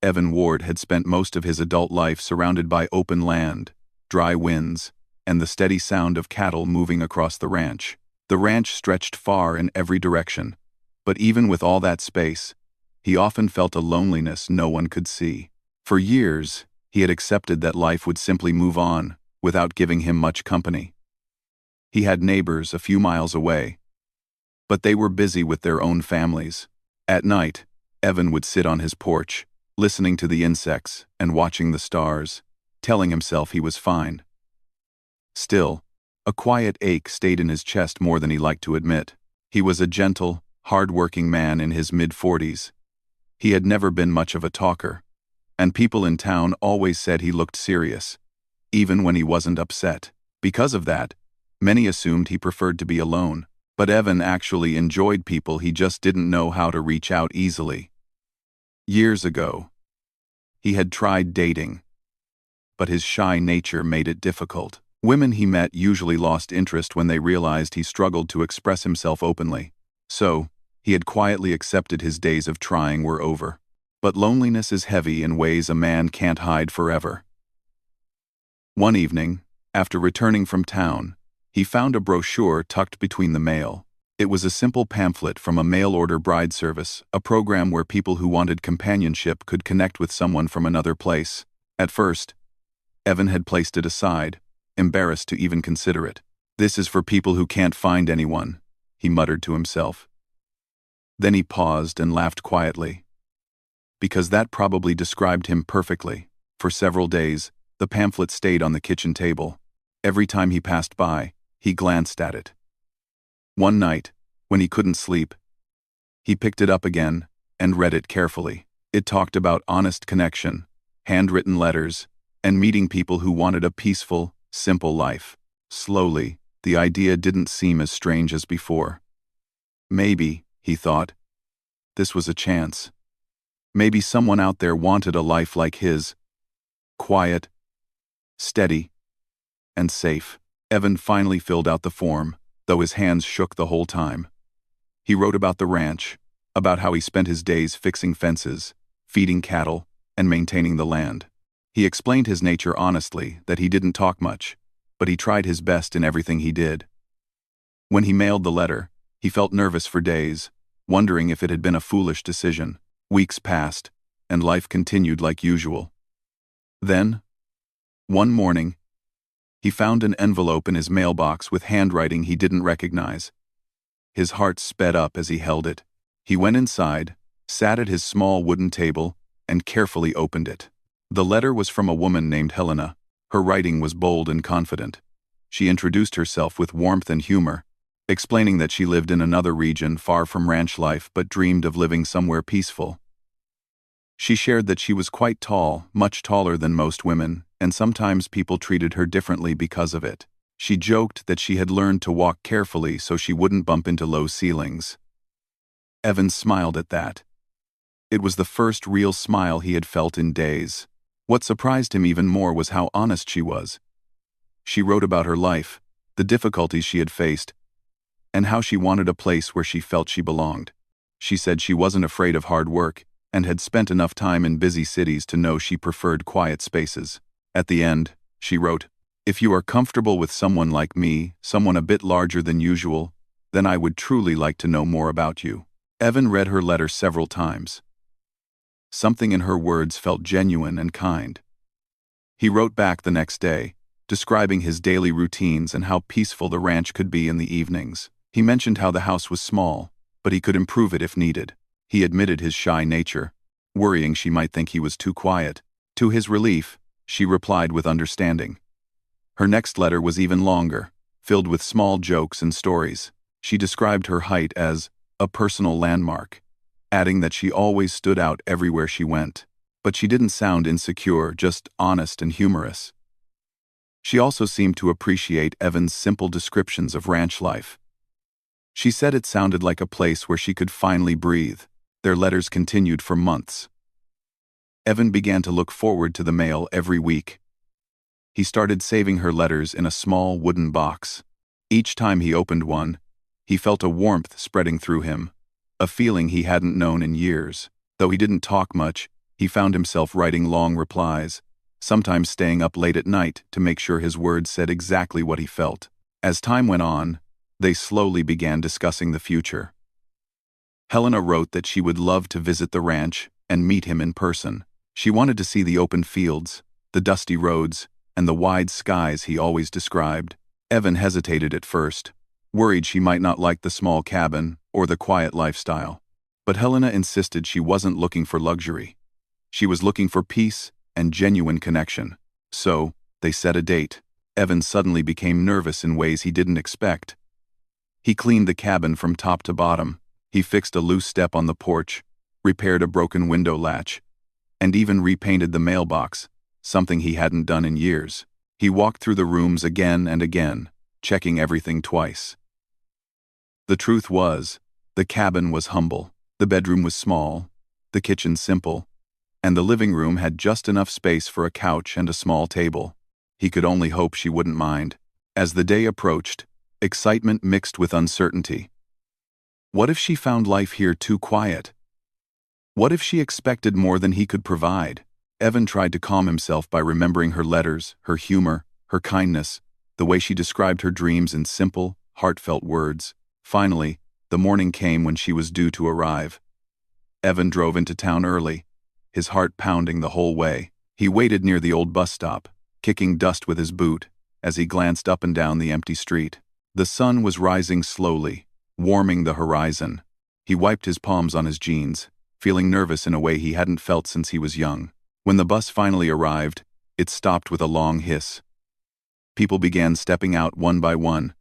Evan Ward had spent most of his adult life surrounded by open land, dry winds, and the steady sound of cattle moving across the ranch. The ranch stretched far in every direction, but even with all that space, he often felt a loneliness no one could see. For years, he had accepted that life would simply move on without giving him much company. He had neighbors a few miles away, but they were busy with their own families. At night, Evan would sit on his porch, listening to the insects and watching the stars, telling himself he was fine. Still, a quiet ache stayed in his chest more than he liked to admit. He was a gentle, hard-working man in his mid-40s. He had never been much of a talker, and people in town always said he looked serious, even when he wasn't upset. Because of that, many assumed he preferred to be alone, but Evan actually enjoyed people, he just didn't know how to reach out easily. Years ago, he had tried dating, but his shy nature made it difficult. Women he met usually lost interest when they realized he struggled to express himself openly. So, he had quietly accepted his days of trying were over. But loneliness is heavy in ways a man can't hide forever. One evening, after returning from town, he found a brochure tucked between the mail. It was a simple pamphlet from a mail-order bride service, a program where people who wanted companionship could connect with someone from another place. At first, Evan had placed it aside, embarrassed to even consider it. "This is for people who can't find anyone," he muttered to himself. Then he paused and laughed quietly, because that probably described him perfectly. For several days, the pamphlet stayed on the kitchen table. Every time he passed by, he glanced at it. One night, when he couldn't sleep, he picked it up again and read it carefully. It talked about honest connection, handwritten letters, and meeting people who wanted a peaceful, simple life. Slowly, the idea didn't seem as strange as before. Maybe, he thought, this was a chance. Maybe someone out there wanted a life like his. Quiet, steady, and safe. Evan finally filled out the form, though his hands shook the whole time. He wrote about the ranch, about how he spent his days fixing fences, feeding cattle, and maintaining the land. He explained his nature honestly, that he didn't talk much, but he tried his best in everything he did. When he mailed the letter, he felt nervous for days, wondering if it had been a foolish decision. Weeks passed, and life continued like usual. Then, one morning, he found an envelope in his mailbox with handwriting he didn't recognize. His heart sped up as he held it. He went inside, sat at his small wooden table, and carefully opened it. The letter was from a woman named Helena. Her writing was bold and confident. She introduced herself with warmth and humor, explaining that she lived in another region far from ranch life but dreamed of living somewhere peaceful. She shared that she was quite tall, much taller than most women, and sometimes people treated her differently because of it. She joked that she had learned to walk carefully so she wouldn't bump into low ceilings. Evan smiled at that. It was the first real smile he had felt in days. What surprised him even more was how honest she was. She wrote about her life, the difficulties she had faced, and how she wanted a place where she felt she belonged. She said she wasn't afraid of hard work, and had spent enough time in busy cities to know she preferred quiet spaces. At the end, she wrote, "If you are comfortable with someone like me, someone a bit larger than usual, then I would truly like to know more about you." Evan read her letter several times. Something in her words felt genuine and kind. He wrote back the next day, describing his daily routines and how peaceful the ranch could be in the evenings. He mentioned how the house was small, but he could improve it if needed. He admitted his shy nature, worrying she might think he was too quiet. To his relief, she replied with understanding. Her next letter was even longer, filled with small jokes and stories. She described her height as a personal landmark, adding that she always stood out everywhere she went. But she didn't sound insecure, just honest and humorous. She also seemed to appreciate Evan's simple descriptions of ranch life. She said it sounded like a place where she could finally breathe. Their letters continued for months. Evan began to look forward to the mail every week. He started saving her letters in a small wooden box. Each time he opened one, he felt a warmth spreading through him, a feeling he hadn't known in years. Though he didn't talk much, He found himself writing long replies, sometimes staying up late at night to make sure his words said exactly what he felt. As time went on, they slowly began discussing the future. Helena wrote that she would love to visit the ranch and meet him in person. She wanted to see the open fields, the dusty roads, and the wide skies he always described. Evan hesitated at first, worried she might not like the small cabin or the quiet lifestyle. But Helena insisted she wasn't looking for luxury. She was looking for peace and genuine connection. So, they set a date. Evan suddenly became nervous in ways he didn't expect. He cleaned the cabin from top to bottom. He fixed a loose step on the porch, repaired a broken window latch, and even repainted the mailbox, something he hadn't done in years. He walked through the rooms again and again, checking everything twice. The truth was, the cabin was humble. The bedroom was small, the kitchen simple, and the living room had just enough space for a couch and a small table. He could only hope she wouldn't mind. As the day approached, excitement mixed with uncertainty. What if she found life here too quiet? What if she expected more than he could provide? Evan tried to calm himself by remembering her letters, her humor, her kindness, the way she described her dreams in simple, heartfelt words. Finally, the morning came when she was due to arrive. Evan drove into town early, his heart pounding the whole way. He waited near the old bus stop, kicking dust with his boot, as he glanced up and down the empty street. The sun was rising slowly, warming the horizon. He wiped his palms on his jeans, feeling nervous in a way he hadn't felt since he was young. When the bus finally arrived, it stopped with a long hiss. People began stepping out one by one,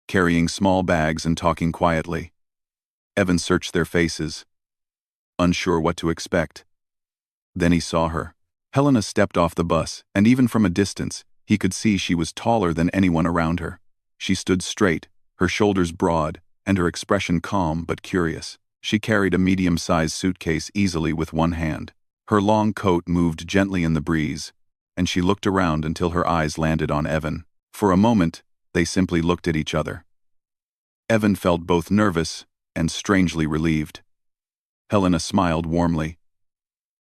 carrying small bags and talking quietly. Evan searched their faces, unsure what to expect. Then he saw her. Helena stepped off the bus, and even from a distance, he could see she was taller than anyone around her. She stood straight, her shoulders broad, and her expression calm but curious. She carried a medium-sized suitcase easily with one hand. Her long coat moved gently in the breeze, and she looked around until her eyes landed on Evan. For a moment, they simply looked at each other. Evan felt both nervous and strangely relieved. Helena smiled warmly,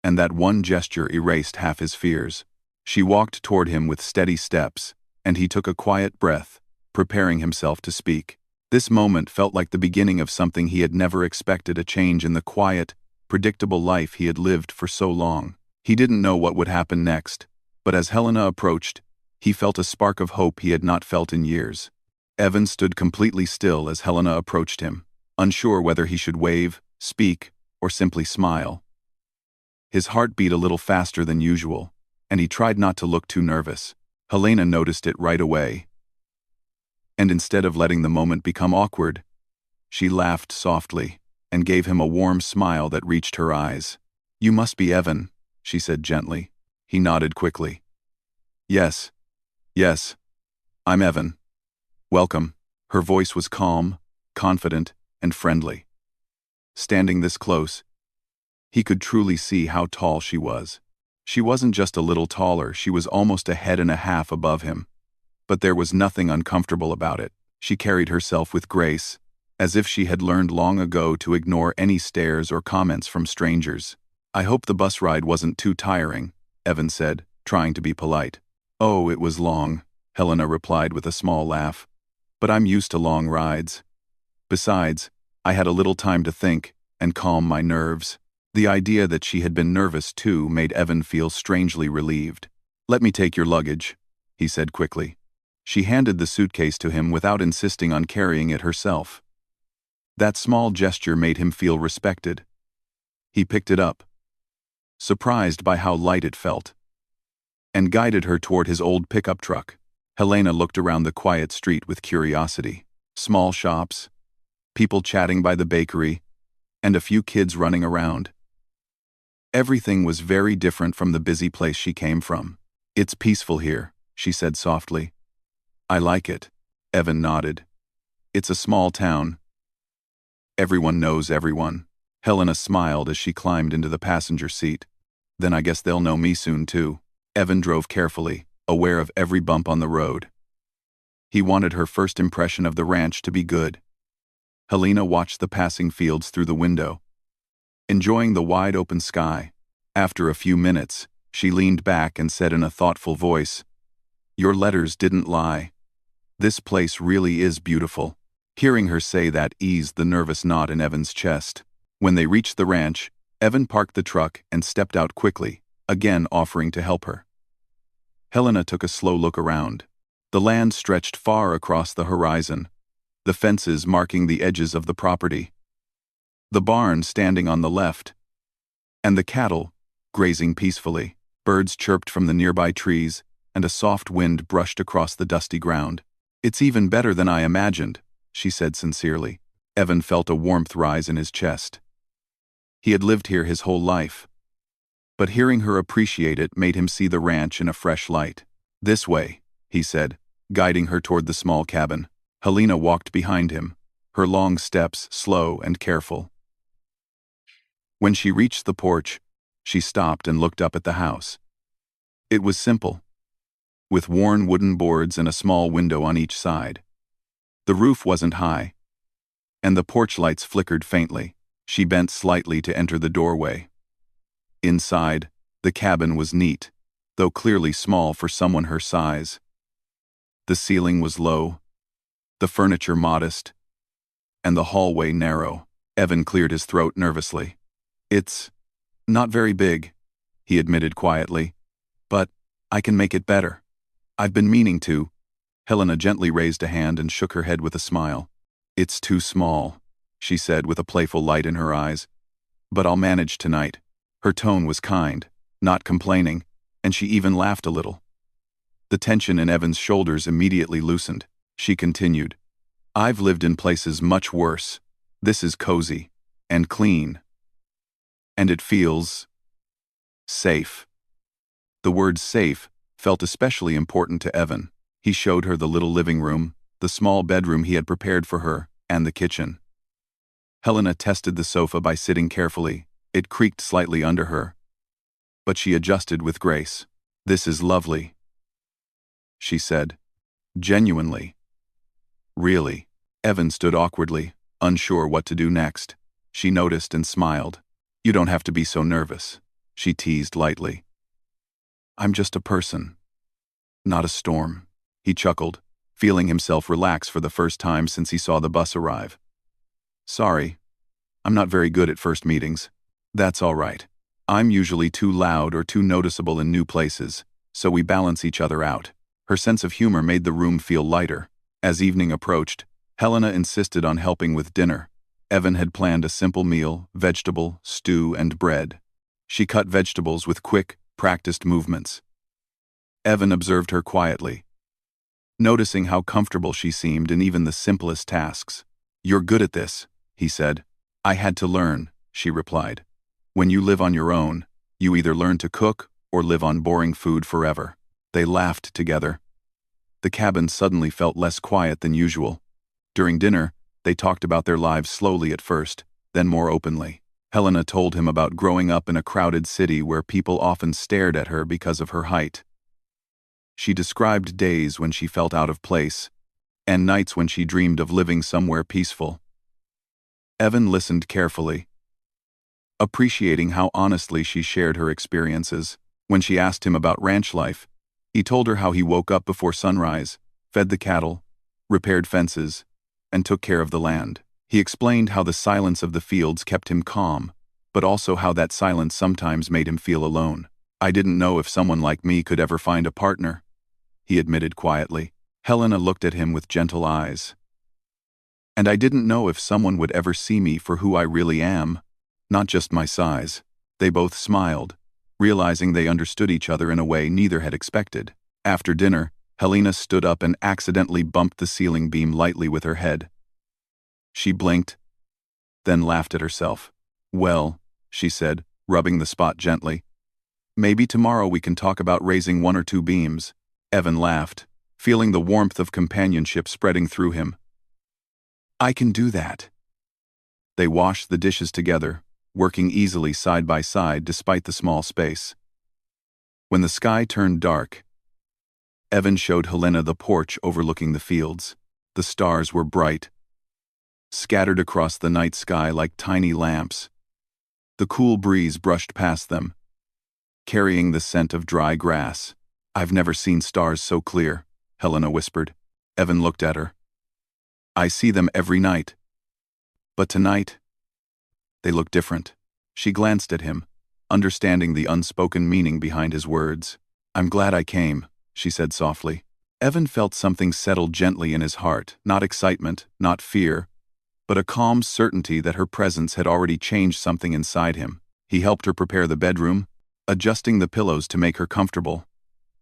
and that one gesture erased half his fears. She walked toward him with steady steps, and he took a quiet breath, preparing himself to speak. This moment felt like the beginning of something he had never expected, a change in the quiet, predictable life he had lived for so long. He didn't know what would happen next, but as Helena approached, he felt a spark of hope he had not felt in years. Evan stood completely still as Helena approached him, unsure whether he should wave, speak, or simply smile. His heart beat a little faster than usual, and he tried not to look too nervous. Helena noticed it right away, and instead of letting the moment become awkward, she laughed softly and gave him a warm smile that reached her eyes. "You must be Evan," she said gently. He nodded quickly. Yes, I'm Evan. Welcome." Her voice was calm, confident, and friendly. Standing this close, he could truly see how tall she was. She wasn't just a little taller, she was almost a head and a half above him. But there was nothing uncomfortable about it. She carried herself with grace, as if she had learned long ago to ignore any stares or comments from strangers. "I hope the bus ride wasn't too tiring," Evan said, trying to be polite. "Oh, it was long," Helena replied with a small laugh. "But I'm used to long rides. Besides, I had a little time to think and calm my nerves." The idea that she had been nervous too made Evan feel strangely relieved. "Let me take your luggage," he said quickly. She handed the suitcase to him without insisting on carrying it herself. That small gesture made him feel respected. He picked it up, surprised by how light it felt, and guided her toward his old pickup truck. Helena looked around the quiet street with curiosity. Small shops, people chatting by the bakery, and a few kids running around. Everything was very different from the busy place she came from. "It's peaceful here," she said softly. "I like it," Evan nodded. "It's a small town. Everyone knows everyone." Helena smiled as she climbed into the passenger seat. "Then I guess they'll know me soon too." Evan drove carefully, aware of every bump on the road. He wanted her first impression of the ranch to be good. Helena watched the passing fields through the window, enjoying the wide open sky. After a few minutes, she leaned back and said in a thoughtful voice, "Your letters didn't lie. This place really is beautiful." Hearing her say that eased the nervous knot in Evan's chest. When they reached the ranch, Evan parked the truck and stepped out quickly, again offering to help her. Helena took a slow look around. The land stretched far across the horizon, the fences marking the edges of the property, the barn standing on the left, and the cattle grazing peacefully. Birds chirped from the nearby trees, and a soft wind brushed across the dusty ground. "It's even better than I imagined," she said sincerely. Evan felt a warmth rise in his chest. He had lived here his whole life, but hearing her appreciate it made him see the ranch in a fresh light. "This way," he said, guiding her toward the small cabin. Helena walked behind him, her long steps slow and careful. When she reached the porch, she stopped and looked up at the house. It was simple, with worn wooden boards and a small window on each side. The roof wasn't high, and the porch lights flickered faintly. She bent slightly to enter the doorway. Inside, the cabin was neat, though clearly small for someone her size. The ceiling was low, the furniture modest, and the hallway narrow. Evan cleared his throat nervously. "It's not very big," he admitted quietly, "but I can make it better. I've been meaning to." Helena gently raised a hand and shook her head with a smile. "It's too small," she said with a playful light in her eyes. "But I'll manage tonight." Her tone was kind, not complaining, and she even laughed a little. The tension in Evan's shoulders immediately loosened. She continued, "I've lived in places much worse. This is cozy and clean. And it feels safe." The word safe felt especially important to Evan. He showed her the little living room, the small bedroom he had prepared for her, and the kitchen. Helena tested the sofa by sitting carefully. It creaked slightly under her, but she adjusted with grace. "This is lovely," she said, genuinely. "Really?" Evan stood awkwardly, unsure what to do next. She noticed and smiled. "You don't have to be so nervous," she teased lightly. "I'm just a person, not a storm." He chuckled, feeling himself relax for the first time since he saw the bus arrive. "Sorry, I'm not very good at first meetings." "That's all right. I'm usually too loud or too noticeable in new places, so we balance each other out." Her sense of humor made the room feel lighter. As evening approached, Helena insisted on helping with dinner. Evan had planned a simple meal, vegetable, stew, and bread. She cut vegetables with quick, practiced movements. Evan observed her quietly, noticing how comfortable she seemed in even the simplest tasks. "You're good at this," he said. "I had to learn," she replied. "When you live on your own, you either learn to cook or live on boring food forever." They laughed together. The cabin suddenly felt less quiet than usual. During dinner, they talked about their lives slowly at first, then more openly. Helena told him about growing up in a crowded city where people often stared at her because of her height. She described days when she felt out of place, and nights when she dreamed of living somewhere peaceful. Evan listened carefully, appreciating how honestly she shared her experiences. When she asked him about ranch life, he told her how he woke up before sunrise, fed the cattle, repaired fences, and took care of the land. He explained how the silence of the fields kept him calm, but also how that silence sometimes made him feel alone. "I didn't know if someone like me could ever find a partner," he admitted quietly. Helena looked at him with gentle eyes. "And I didn't know if someone would ever see me for who I really am, not just my size." They both smiled, realizing they understood each other in a way neither had expected. After dinner, Helena stood up and accidentally bumped the ceiling beam lightly with her head. She blinked, then laughed at herself. "Well," she said, rubbing the spot gently, "maybe tomorrow we can talk about raising 1 or 2 beams." Evan laughed, feeling the warmth of companionship spreading through him. "I can do that." They washed the dishes together, working easily side by side despite the small space. When the sky turned dark, Evan showed Helena the porch overlooking the fields. The stars were bright, scattered across the night sky like tiny lamps. The cool breeze brushed past them, carrying the scent of dry grass. "I've never seen stars so clear," Helena whispered. Evan looked at her. "I see them every night. But tonight, they look different." She glanced at him, understanding the unspoken meaning behind his words. "I'm glad I came," she said softly. Evan felt something settle gently in his heart, not excitement, not fear, but a calm certainty that her presence had already changed something inside him. He helped her prepare the bedroom, adjusting the pillows to make her comfortable.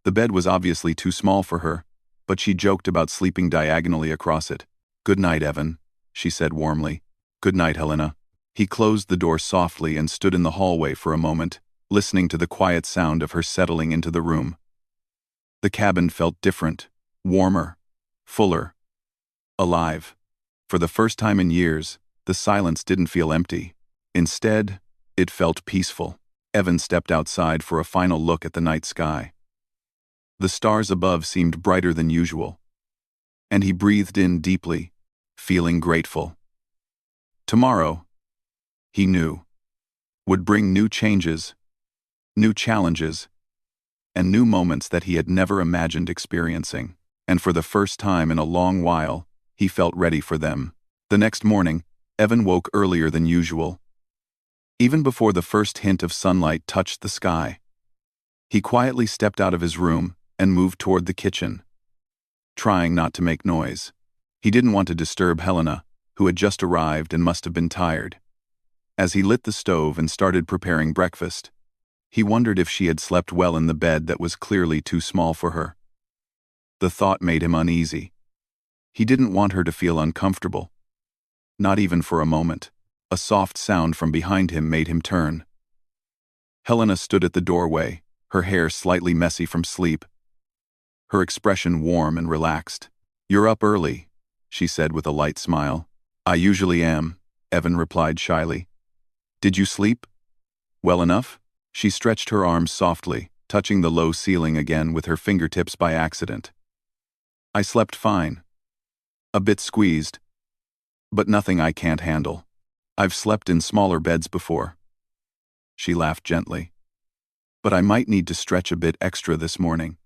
The bed was obviously too small for her, but she joked about sleeping diagonally across it. "Good night, Evan," she said warmly. "Good night, Helena." He closed the door softly and stood in the hallway for a moment, listening to the quiet sound of her settling into the room. The cabin felt different, warmer, fuller, alive. For the first time in years, the silence didn't feel empty. Instead, it felt peaceful. Evan stepped outside for a final look at the night sky. The stars above seemed brighter than usual, and he breathed in deeply, feeling grateful. Tomorrow, he knew, would bring new changes, new challenges, and new moments that he had never imagined experiencing. And for the first time in a long while, he felt ready for them. The next morning, Evan woke earlier than usual. Even before the first hint of sunlight touched the sky, he quietly stepped out of his room and moved toward the kitchen, trying not to make noise. He didn't want to disturb Helena, who had just arrived and must have been tired. As he lit the stove and started preparing breakfast, he wondered if she had slept well in the bed that was clearly too small for her. The thought made him uneasy. He didn't want her to feel uncomfortable. Not even for a moment. A soft sound from behind him made him turn. Helena stood at the doorway, her hair slightly messy from sleep, her expression warm and relaxed. "You're up early," she said with a light smile. "I usually am," Evan replied shyly. "Did you sleep well enough?" She stretched her arms softly, touching the low ceiling again with her fingertips by accident. "I slept fine. A bit squeezed, but nothing I can't handle. I've slept in smaller beds before." She laughed gently. "But I might need to stretch a bit extra this morning."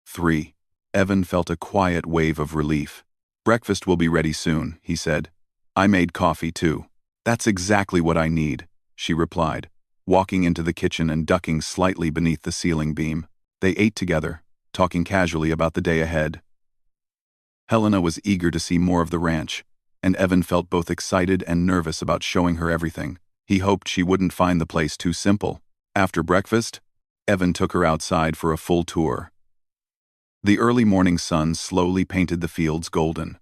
3. Evan felt a quiet wave of relief. "Breakfast will be ready soon," he said. "I made coffee too." "That's exactly what I need," she replied, walking into the kitchen and ducking slightly beneath the ceiling beam. They ate together, talking casually about the day ahead. Helena was eager to see more of the ranch, and Evan felt both excited and nervous about showing her everything. He hoped she wouldn't find the place too simple. After breakfast, Evan took her outside for a full tour. The early morning sun slowly painted the fields golden.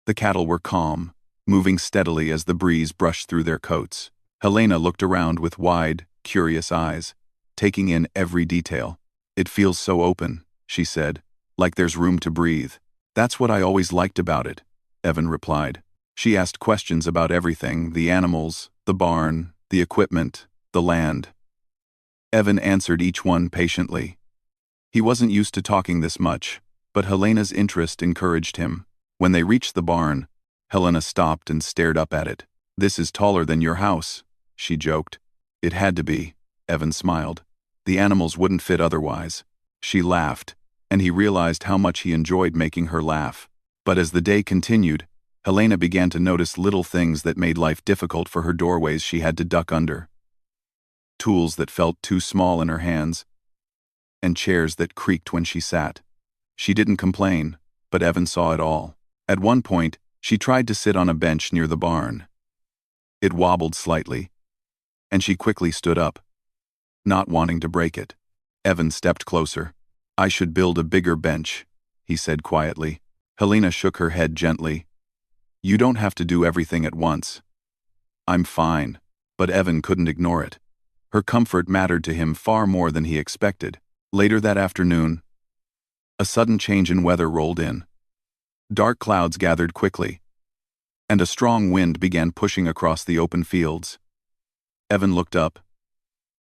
The cattle were calm, moving steadily as the breeze brushed through their coats. Helena looked around with wide, curious eyes, taking in every detail. "It feels so open," she said, "like there's room to breathe." "That's what I always liked about it," Evan replied. She asked questions about everything: the animals, the barn, the equipment, the land. Evan answered each one patiently. He wasn't used to talking this much, but Helena's interest encouraged him. When they reached the barn, Helena stopped and stared up at it. "This is taller than your house," she joked. "It had to be," Evan smiled. "The animals wouldn't fit otherwise." She laughed, and he realized how much he enjoyed making her laugh. But as the day continued, Helena began to notice little things that made life difficult for her: doorways she had to duck under, tools that felt too small in her hands, and chairs that creaked when she sat. She didn't complain, but Evan saw it all. At one point, she tried to sit on a bench near the barn. It wobbled slightly, and she quickly stood up, not wanting to break it. Evan stepped closer. "I should build a bigger bench," he said quietly. Helena shook her head gently. "You don't have to do everything at once." "I'm fine," but Evan couldn't ignore it. Her comfort mattered to him far more than he expected. Later that afternoon, a sudden change in weather rolled in. Dark clouds gathered quickly, and a strong wind began pushing across the open fields. Evan looked up,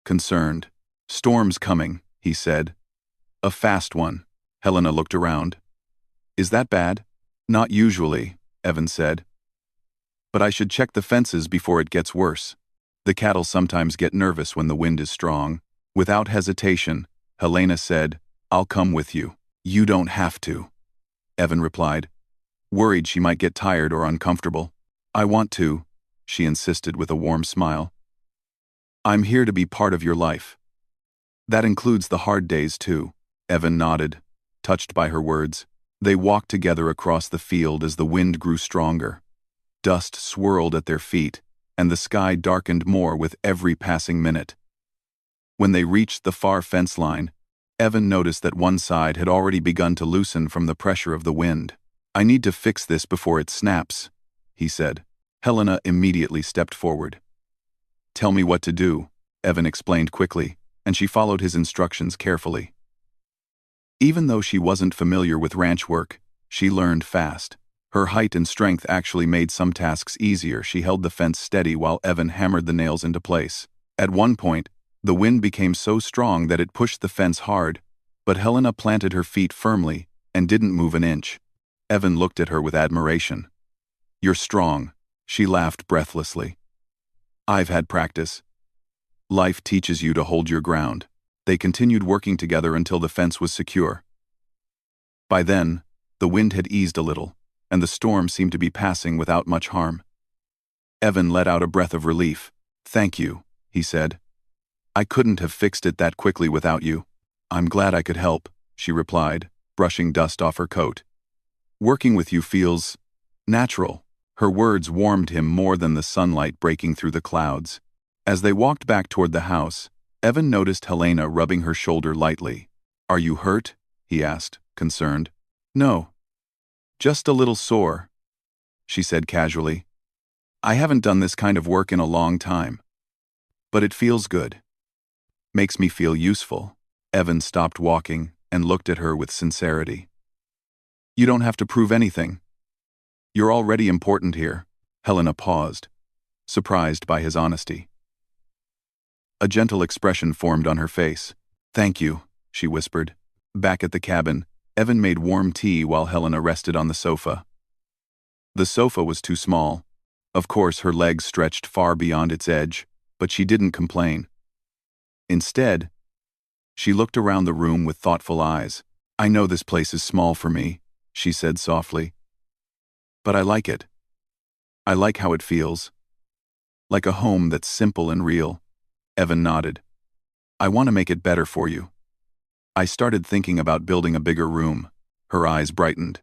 concerned. "Storm's coming," he said. "A fast one." Helena looked around. "Is that bad?" "Not usually," Evan said. "But I should check the fences before it gets worse. The cattle sometimes get nervous when the wind is strong." Without hesitation, Helena said, "I'll come with you." "You don't have to," Evan replied, worried she might get tired or uncomfortable. "I want to," she insisted with a warm smile. "I'm here to be part of your life." "That includes the hard days too," Evan nodded, touched by her words. They walked together across the field as the wind grew stronger. Dust swirled at their feet, and the sky darkened more with every passing minute. When they reached the far fence line, Evan noticed that one side had already begun to loosen from the pressure of the wind. "I need to fix this before it snaps," he said. Helena immediately stepped forward. "Tell me what to do," Evan explained quickly, and she followed his instructions carefully. Even though she wasn't familiar with ranch work, she learned fast. Her height and strength actually made some tasks easier. She held the fence steady while Evan hammered the nails into place. At one point, the wind became so strong that it pushed the fence hard, but Helena planted her feet firmly and didn't move an inch. Evan looked at her with admiration. "You're strong," she laughed breathlessly. "I've had practice. Life teaches you to hold your ground." They continued working together until the fence was secure. By then, the wind had eased a little, and the storm seemed to be passing without much harm. Evan let out a breath of relief. "Thank you," he said. "I couldn't have fixed it that quickly without you." "I'm glad I could help," she replied, brushing dust off her coat. "Working with you feels natural." Her words warmed him more than the sunlight breaking through the clouds. As they walked back toward the house, Evan noticed Helena rubbing her shoulder lightly. "Are you hurt?" he asked, concerned. "No. Just a little sore," she said casually. "I haven't done this kind of work in a long time. But it feels good. Makes me feel useful." Evan stopped walking and looked at her with sincerity. "You don't have to prove anything. You're already important here." Helena paused, surprised by his honesty. A gentle expression formed on her face. "Thank you," she whispered. Back at the cabin, Evan made warm tea while Helena rested on the sofa. The sofa was too small. Of course, her legs stretched far beyond its edge, but she didn't complain. Instead, she looked around the room with thoughtful eyes. "I know this place is small for me," she said softly. "But I like it. I like how it feels. Like a home that's simple and real." Evan nodded. "I want to make it better for you. I started thinking about building a bigger room." Her eyes brightened.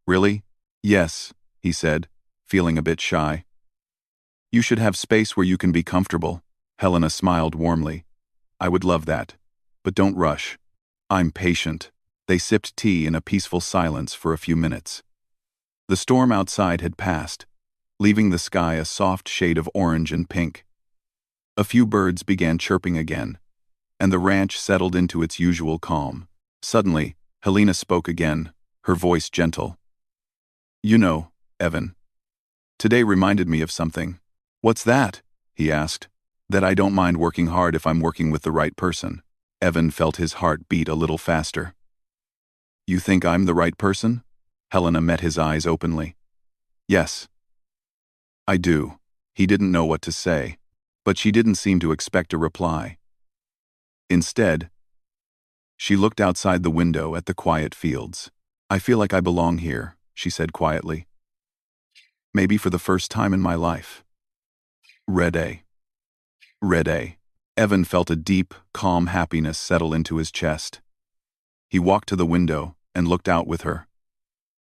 "Really?" "Yes," he said, feeling a bit shy. "You should have space where you can be comfortable." Helena smiled warmly. "I would love that. But don't rush. I'm patient." They sipped tea in a peaceful silence for a few minutes. The storm outside had passed, leaving the sky a soft shade of orange and pink. A few birds began chirping again, and the ranch settled into its usual calm. Suddenly, Helena spoke again, her voice gentle. "You know, Evan, today reminded me of something." "What's that?" he asked. "That I don't mind working hard if I'm working with the right person." Evan felt his heart beat a little faster. "You think I'm the right person?" Helena met his eyes openly. "Yes. I do." He didn't know what to say, but she didn't seem to expect a reply. Instead, she looked outside the window at the quiet fields. "I feel like I belong here," she said quietly. "Maybe for the first time in my life." Red A. Red A. Evan felt a deep, calm happiness settle into his chest. He walked to the window and looked out with her.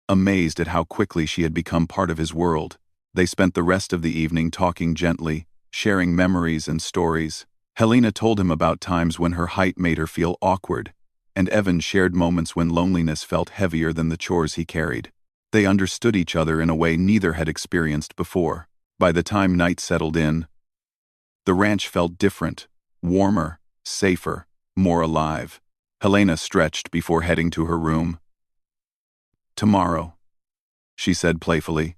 Amazed at how quickly she had become part of his world, they spent the rest of the evening talking gently, sharing memories and stories. Helena told him about times when her height made her feel awkward, and Evan shared moments when loneliness felt heavier than the chores he carried. They understood each other in a way neither had experienced before. By the time night settled in, the ranch felt different, warmer, safer, more alive. Helena stretched before heading to her room. "Tomorrow," she said playfully,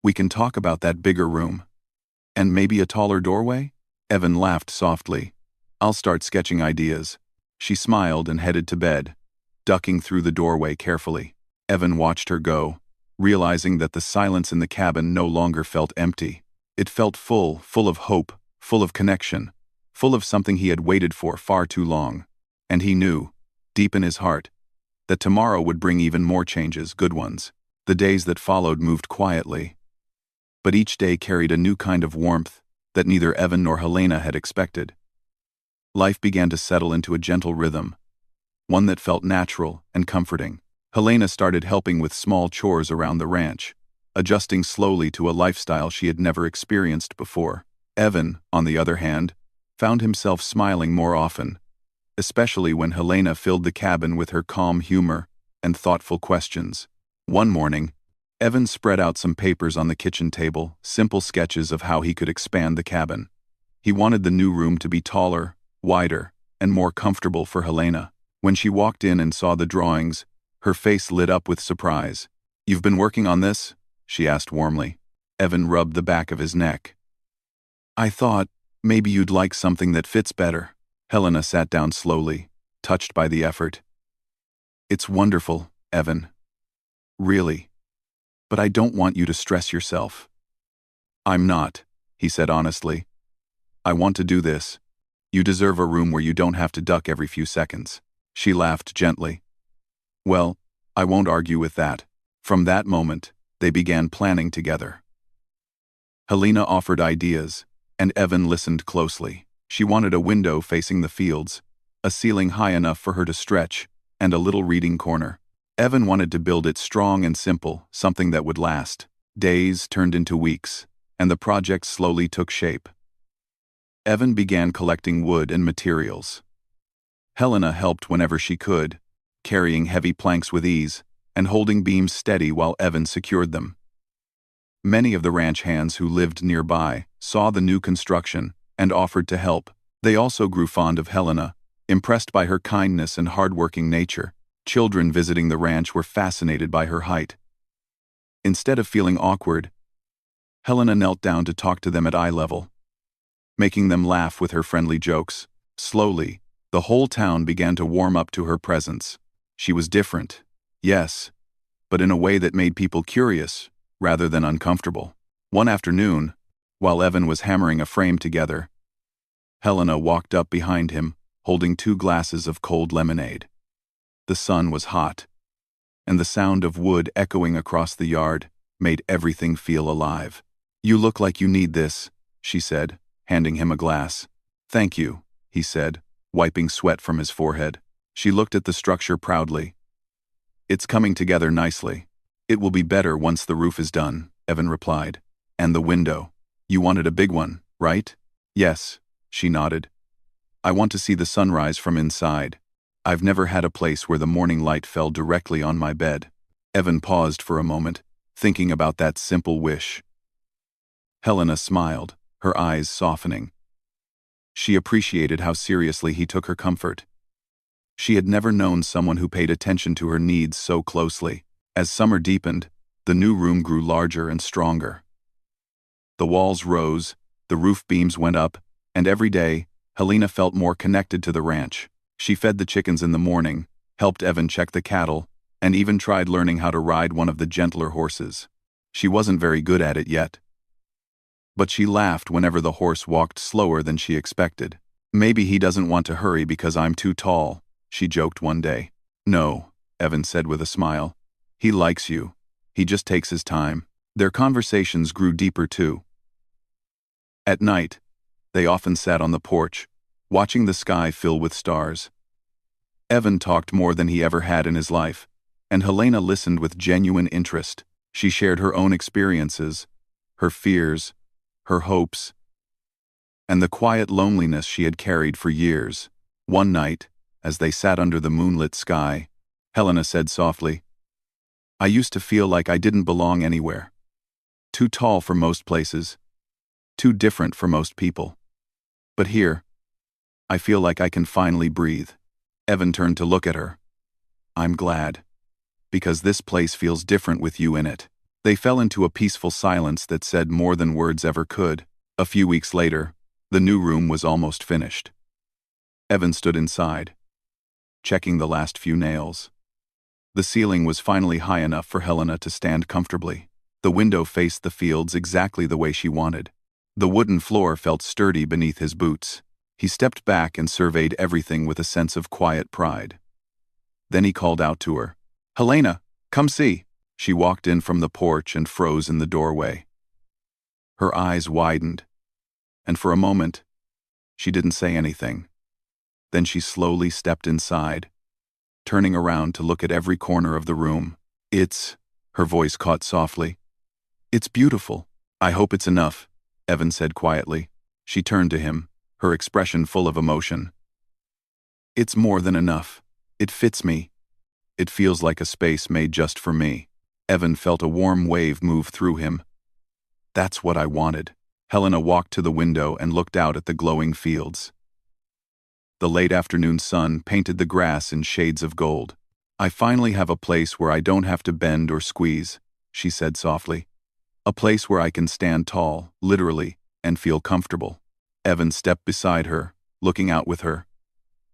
"we can talk about that bigger room. And maybe a taller doorway?" Evan laughed softly. "I'll start sketching ideas." She smiled and headed to bed, ducking through the doorway carefully. Evan watched her go, realizing that the silence in the cabin no longer felt empty. It felt full of hope, full of connection, full of something he had waited for far too long. And he knew, deep in his heart, that tomorrow would bring even more changes, good ones. The days that followed moved quietly, but each day carried a new kind of warmth that neither Evan nor Helena had expected. Life began to settle into a gentle rhythm, one that felt natural and comforting. Helena started helping with small chores around the ranch, adjusting slowly to a lifestyle she had never experienced before. Evan, on the other hand, found himself smiling more often, especially when Helena filled the cabin with her calm humor and thoughtful questions. One morning, Evan spread out some papers on the kitchen table, simple sketches of how he could expand the cabin. He wanted the new room to be taller, wider, and more comfortable for Helena. When she walked in and saw the drawings, her face lit up with surprise. "You've been working on this?" she asked warmly. Evan rubbed the back of his neck. "I thought maybe you'd like something that fits better." Helena sat down slowly, touched by the effort. "It's wonderful, Evan. Really. But I don't want you to stress yourself." "I'm not," he said honestly. "I want to do this. You deserve a room where you don't have to duck every few seconds." She laughed gently. "Well, I won't argue with that." From that moment, they began planning together. Helena offered ideas, and Evan listened closely. She wanted a window facing the fields, a ceiling high enough for her to stretch, and a little reading corner. Evan wanted to build it strong and simple, something that would last. Days turned into weeks, and the project slowly took shape. Evan began collecting wood and materials. Helena helped whenever she could, carrying heavy planks with ease and holding beams steady while Evan secured them. Many of the ranch hands who lived nearby saw the new construction and offered to help. They also grew fond of Helena, impressed by her kindness and hardworking nature. Children visiting the ranch were fascinated by her height. Instead of feeling awkward, Helena knelt down to talk to them at eye level, making them laugh with her friendly jokes. Slowly, the whole town began to warm up to her presence. She was different, yes, but in a way that made people curious rather than uncomfortable. One afternoon, while Evan was hammering a frame together, Helena walked up behind him, holding 2 glasses of cold lemonade. The sun was hot, and the sound of wood echoing across the yard made everything feel alive. "You look like you need this," she said, handing him a glass. "Thank you," he said, wiping sweat from his forehead. She looked at the structure proudly. "It's coming together nicely. It will be better once the roof is done," Evan replied. "And the window. You wanted a big one, right?" "Yes," she nodded. "I want to see the sunrise from inside. I've never had a place where the morning light fell directly on my bed." Evan paused for a moment, thinking about that simple wish. Helena smiled, her eyes softening. She appreciated how seriously he took her comfort. She had never known someone who paid attention to her needs so closely. As summer deepened, the new room grew larger and stronger. The walls rose, the roof beams went up, and every day, Helena felt more connected to the ranch. She fed the chickens in the morning, helped Evan check the cattle, and even tried learning how to ride one of the gentler horses. She wasn't very good at it yet, but she laughed whenever the horse walked slower than she expected. "Maybe he doesn't want to hurry because I'm too tall," she joked one day. "No," Evan said with a smile. "He likes you. He just takes his time." Their conversations grew deeper too. At night, they often sat on the porch, watching the sky fill with stars. Evan talked more than he ever had in his life, and Helena listened with genuine interest. She shared her own experiences, her fears, her hopes, and the quiet loneliness she had carried for years. One night, as they sat under the moonlit sky, Helena said softly, "I used to feel like I didn't belong anywhere. Too tall for most places, too different for most people. But here, I feel like I can finally breathe." Evan turned to look at her. "I'm glad. Because this place feels different with you in it." They fell into a peaceful silence that said more than words ever could. A few weeks later, the new room was almost finished. Evan stood inside, checking the last few nails. The ceiling was finally high enough for Helena to stand comfortably. The window faced the fields exactly the way she wanted. The wooden floor felt sturdy beneath his boots. He stepped back and surveyed everything with a sense of quiet pride. Then he called out to her. "Helena, come see." She walked in from the porch and froze in the doorway. Her eyes widened, and for a moment, she didn't say anything. Then she slowly stepped inside, turning around to look at every corner of the room. Her voice caught softly. "It's beautiful. I hope it's enough," Evan said quietly. She turned to him, her expression full of emotion. "It's more than enough. It fits me. It feels like a space made just for me." Evan felt a warm wave move through him. "That's what I wanted." Helena walked to the window and looked out at the glowing fields. The late afternoon sun painted the grass in shades of gold. "I finally have a place where I don't have to bend or squeeze," she said softly. "A place where I can stand tall, literally, and feel comfortable." Evan stepped beside her, looking out with her.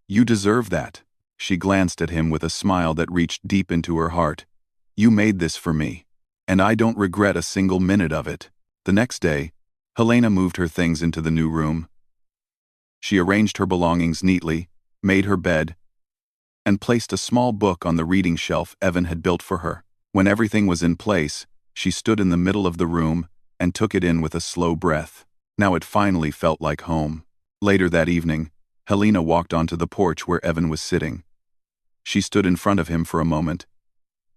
"You deserve that." She glanced at him with a smile that reached deep into her heart. "You made this for me, and I don't regret a single minute of it." The next day, Helena moved her things into the new room. She arranged her belongings neatly, made her bed, and placed a small book on the reading shelf Evan had built for her. When everything was in place, she stood in the middle of the room and took it in with a slow breath. Now it finally felt like home. Later that evening, Helena walked onto the porch where Evan was sitting. She stood in front of him for a moment,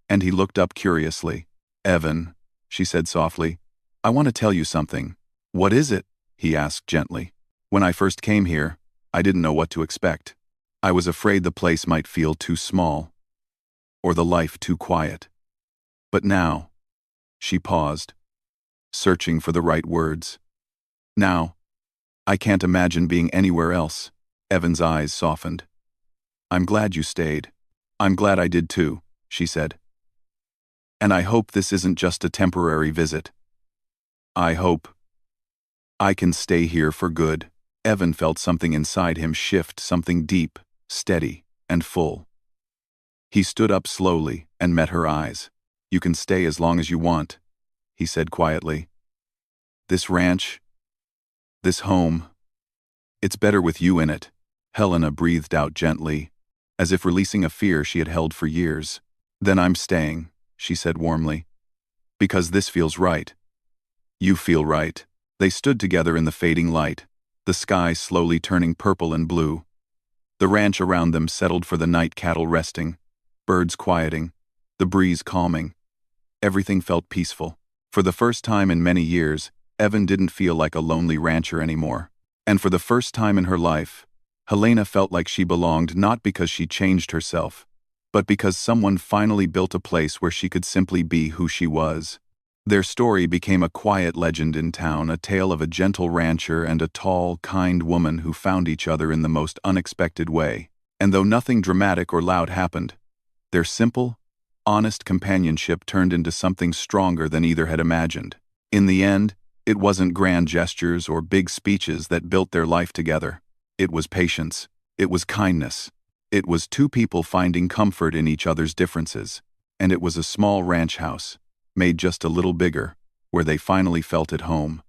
and he looked up curiously. "Evan," she said softly, "I want to tell you something." "What is it?" he asked gently. "When I first came here, I didn't know what to expect. I was afraid the place might feel too small, or the life too quiet. But now," she paused, searching for the right words. "Now, I can't imagine being anywhere else." Evan's eyes softened. "I'm glad you stayed." "I'm glad I did too," she said. "And I hope this isn't just a temporary visit. I hope I can stay here for good." Evan felt something inside him shift, something deep, steady, and full. He stood up slowly and met her eyes. "You can stay as long as you want," he said quietly. "This ranch, this home, it's better with you in it." Helena breathed out gently, as if releasing a fear she had held for years. "Then I'm staying," she said warmly, "because this feels right. You feel right." They stood together in the fading light, the sky slowly turning purple and blue. The ranch around them settled for the night, cattle resting, birds quieting, the breeze calming. Everything felt peaceful. For the first time in many years, Evan didn't feel like a lonely rancher anymore. And for the first time in her life, Helena felt like she belonged, not because she changed herself, but because someone finally built a place where she could simply be who she was. Their story became a quiet legend in town, a tale of a gentle rancher and a tall, kind woman who found each other in the most unexpected way. And though nothing dramatic or loud happened, their simple, honest companionship turned into something stronger than either had imagined. In the end, it wasn't grand gestures or big speeches that built their life together. It was patience. It was kindness. It was two people finding comfort in each other's differences. And it was a small ranch house, made just a little bigger, where they finally felt at home.